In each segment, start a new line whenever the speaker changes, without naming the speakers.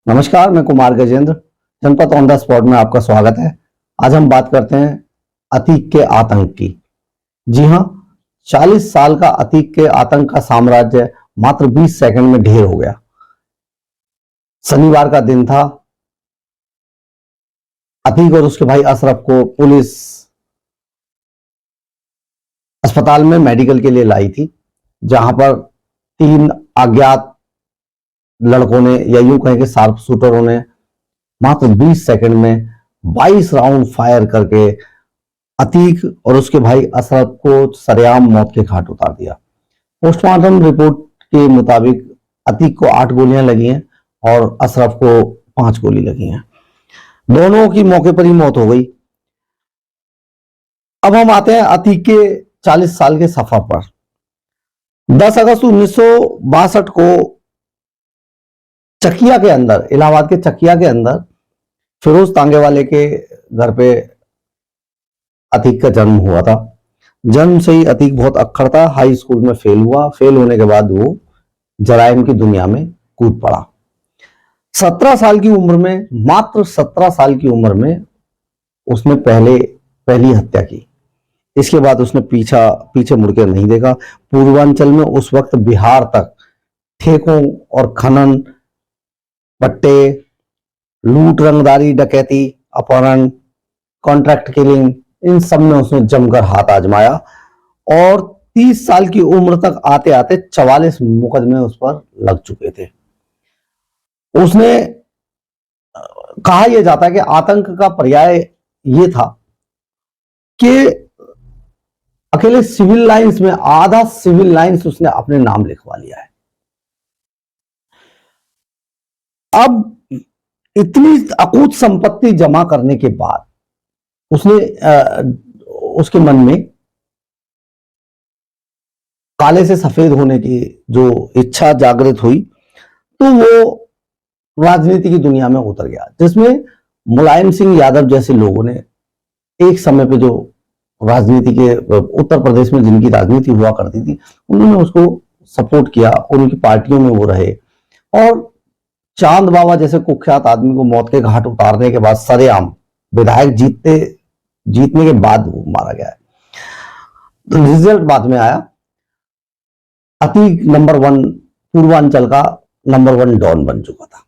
नमस्कार, मैं कुमार गजेंद्र। जनपद ऑन द स्पॉट में आपका स्वागत है। आज हम बात करते हैं अतीक के आतंक की। जी हां, 40 साल का अतीक के आतंक का साम्राज्य मात्र 20 सेकंड में ढेर हो गया। शनिवार का दिन था। अतीक और उसके भाई अशरफ को पुलिस अस्पताल में मेडिकल के लिए लाई थी, जहां पर 3 अज्ञात लड़कों ने, या यूं कहें कि शार्प शूटरों ने, मात्र 20 सेकंड में 22 राउंड फायर करके अतीक और उसके भाई अशरफ को सरेआम मौत के घाट उतार दिया। पोस्टमार्टम रिपोर्ट के मुताबिक अतीक को 8 गोलियां लगी हैं और अशरफ को 5 गोली लगी हैं। दोनों की मौके पर ही मौत हो गई। अब हम आते हैं अतीक के 40 साल के सफर पर। 10 अगस्त 1962 को चकिया के अंदर, इलाहाबाद के चकिया के अंदर फिरोज तांगेवाले के घर पे अतीक का जन्म हुआ था। जन्म से ही अतीक बहुत अक्खड़ था। हाई स्कूल में फेल हुआ। फेल होने के बाद वो जराइम की दुनिया में कूद पड़ा। 17 साल की उम्र में, मात्र 17 साल की उम्र में उसने पहली हत्या की। इसके बाद उसने पीछे मुड़कर नहीं देखा। पूर्वांचल में उस वक्त बिहार तक ठेकों और खनन, पट्टे, लूट, रंगदारी, डकैती, अपहरण, कॉन्ट्रैक्ट किलिंग, इन सब में उसने जमकर हाथ आजमाया और 30 साल की उम्र तक आते आते 44 मुकदमे उस पर लग चुके थे। उसने, कहा यह जाता है कि आतंक का पर्याय यह था कि अकेले सिविल लाइंस में आधा सिविल लाइंस उसने अपने नाम लिखवा लिया है। अब इतनी अकूत संपत्ति जमा करने के बाद उसने उसके मन में काले से सफेद होने की जो इच्छा जागृत हुई, तो वो राजनीति की दुनिया में उतर गया, जिसमें मुलायम सिंह यादव जैसे लोगों ने एक समय पे, जो राजनीति के उत्तर प्रदेश में जिनकी राजनीति हुआ करती थी, उन्होंने उसको सपोर्ट किया, उनकी पार्टियों में वो रहे। और चांद बाबा जैसे कुख्यात आदमी को मौत के घाट उतारने के बाद सरेआम, विधायक जीतने के बाद वो मारा गया है। तो रिजल्ट बाद में आया। अतीक नंबर 1, पूर्वांचल का नंबर 1 डॉन बन चुका था।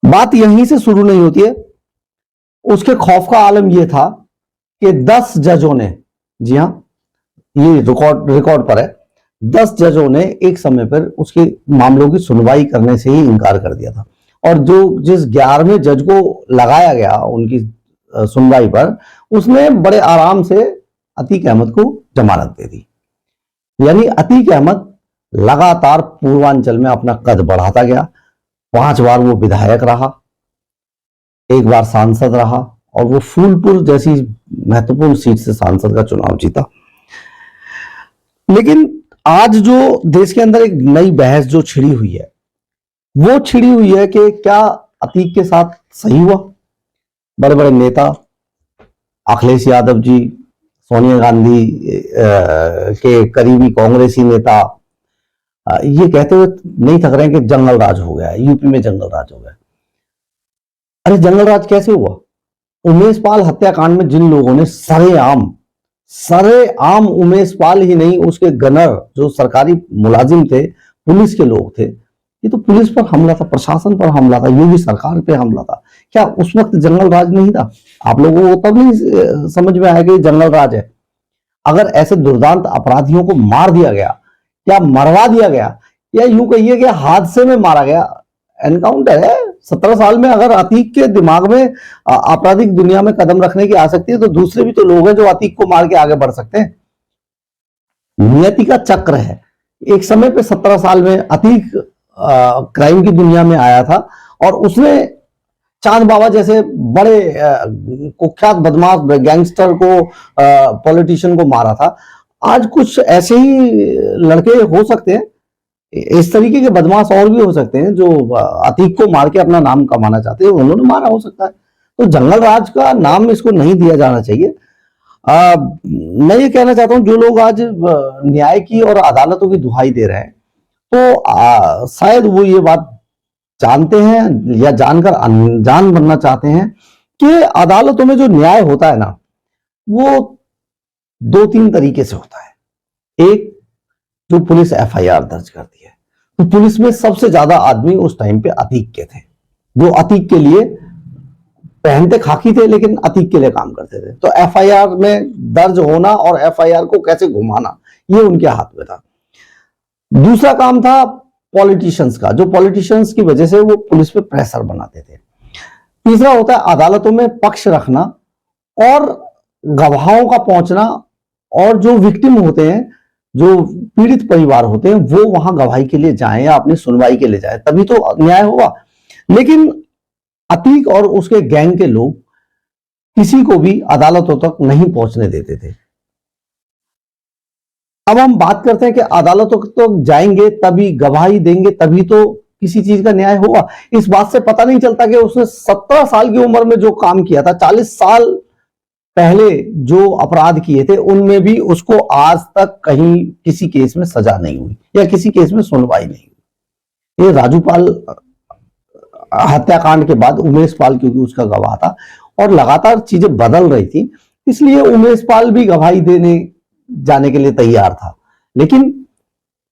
बात यहीं से शुरू नहीं होती है। उसके खौफ का आलम यह था कि 10 जजों ने, जी हां, ये रिकॉर्ड पर है, 10 जजों ने एक समय पर उसके मामलों की सुनवाई करने से ही इनकार कर दिया था। और जिस 11वें जज को लगाया गया उनकी सुनवाई पर, उसने बड़े आराम से अतीक अहमद को जमानत दे दी। यानी अतीक अहमद लगातार पूर्वांचल में अपना कद बढ़ाता गया। 5 बार वो विधायक रहा, 1 बार सांसद रहा, और वो फूलपुर जैसी महत्वपूर्ण सीट से सांसद का चुनाव जीता। लेकिन आज जो देश के अंदर एक नई बहस जो छिड़ी हुई है, वो छिड़ी हुई है कि क्या अतीक के साथ सही हुआ। बड़े बड़े नेता, अखिलेश यादव जी, सोनिया गांधी के करीबी कांग्रेसी नेता, ये कहते हुए नहीं थक रहे हैं कि जंगल राज हो गया है, यूपी में जंगल राज हो गया। अरे जंगल राज कैसे हुआ? उमेश पाल हत्याकांड में जिन लोगों ने सरेआम उमेश पाल ही नहीं, उसके गनर जो सरकारी मुलाजिम थे, पुलिस के लोग थे, ये तो पुलिस पर हमला था, प्रशासन पर हमला था, योगी सरकार पे हमला था। क्या उस वक्त जंगल राज नहीं था? आप लोगों को तब नहीं समझ में आया कि जंगल राज है? अगर ऐसे दुर्दांत अपराधियों को मार दिया गया, या मरवा दिया गया, या यूं कहिए कि हादसे में मारा गया, एनकाउंटर है। 17 साल में अगर अतीक के दिमाग में आपराधिक दुनिया में कदम रखने की आसक्ति है, तो दूसरे भी तो लोग हैं जो अतीक को मार के आगे बढ़ सकते हैं। नियति का चक्र है। एक समय पे 17 साल में अतीक क्राइम की दुनिया में आया था, और उसने चांद बाबा जैसे बड़े कुख्यात बदमाश गैंगस्टर को, पॉलिटिशियन को मारा था। आज कुछ ऐसे ही लड़के हो सकते हैं, इस तरीके के बदमाश और भी हो सकते हैं, जो अतीक को मार के अपना नाम कमाना चाहते हैं, उन्होंने मारा हो सकता है। तो जंगल राज का नाम इसको नहीं दिया जाना चाहिए। मैं ये कहना चाहता हूं, जो लोग आज न्याय की और अदालतों की दुहाई दे रहे हैं, तो शायद वो ये बात जानते हैं या जानकर अनजान बनना चाहते हैं कि अदालतों में जो न्याय होता है ना, वो 2-3 तरीके से होता है। एक, जो पुलिस एफआईआर दर्ज करती है, तो पुलिस में सबसे ज्यादा आदमी उस टाइम पे अतीक के थे, जो अतीक के लिए पहनते खाकी थे लेकिन अतीक के लिए काम करते थे। तो एफआईआर में दर्ज होना और एफआईआर को कैसे घुमाना, ये उनके हाथ में था। दूसरा काम था पॉलिटिशियंस का, जो पॉलिटिशियंस की वजह से वो पुलिस पे प्रेशर बनाते थे। तीसरा होता है अदालतों में पक्ष रखना और गवाहों का पहुंचना, और जो विक्टिम होते हैं, जो पीड़ित परिवार होते हैं, वो वहां गवाही के लिए जाएं या अपनी सुनवाई के लिए जाएं, तभी तो न्याय होगा। लेकिन अतीक और उसके गैंग के लोग किसी को भी अदालतों तक नहीं पहुंचने देते थे। अब हम बात करते हैं कि अदालतों तक जाएंगे तभी गवाही देंगे, तभी तो किसी चीज का न्याय होगा। इस बात से पता नहीं चलता कि उसने 17 साल की उम्र में जो काम किया था, 40 साल पहले जो अपराध किए थे, उनमें भी उसको आज तक कहीं किसी केस में सजा नहीं हुई या किसी केस में सुनवाई नहीं हुई। ये राजूपाल हत्याकांड के बाद उमेश पाल, क्योंकि उसका गवाह था और लगातार चीजें बदल रही थी, इसलिए उमेश पाल भी गवाही देने जाने के लिए तैयार था। लेकिन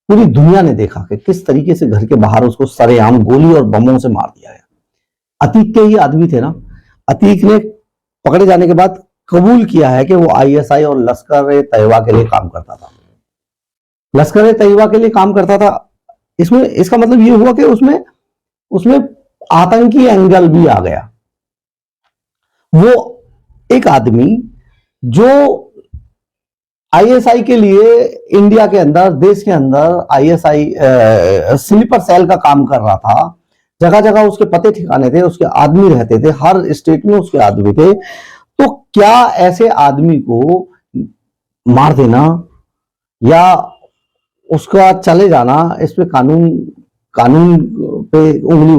पूरी दुनिया ने देखा कि किस तरीके से घर के बाहर उसको सरेआम गोली और बमों से मार दिया गया। अतीक के ही आदमी थे ना। अतीक ने पकड़े जाने के बाद कबूल किया है कि वो आईएसआई और लश्कर तैयबा के लिए काम करता था। लश्कर तैयबा के लिए काम करता था, इसमें इसका मतलब ये हुआ कि उसमें आतंकी एंगल भी आ गया। वो एक आदमी जो आईएसआई के लिए इंडिया के अंदर, देश के अंदर आईएसआई स्लीपर सेल का काम कर रहा था, जगह जगह उसके पते ठिकाने थे, उसके आदमी रहते थे, हर स्टेट में उसके आदमी थे। तो क्या ऐसे आदमी को मार देना या उसका चले जाना, इस पे कानून पे उंगली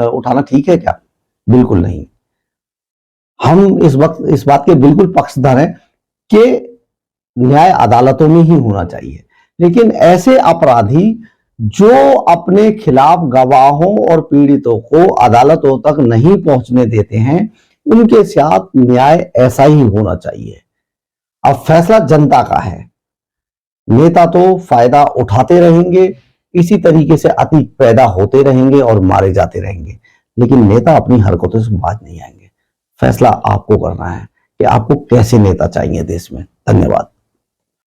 उठाना ठीक है क्या? बिल्कुल नहीं। हम इस बात के बिल्कुल पक्षधर हैं कि न्याय अदालतों में ही होना चाहिए। लेकिन ऐसे अपराधी जो अपने खिलाफ गवाहों और पीड़ितों को अदालतों तक नहीं पहुंचने देते हैं, उनके साथ न्याय ऐसा ही होना चाहिए। अब फैसला जनता का है। नेता तो फायदा उठाते रहेंगे, इसी तरीके से अतीक पैदा होते रहेंगे और मारे जाते रहेंगे, लेकिन नेता अपनी हरकतों से बाज नहीं आएंगे। फैसला आपको करना है कि आपको कैसे नेता चाहिए देश में। धन्यवाद।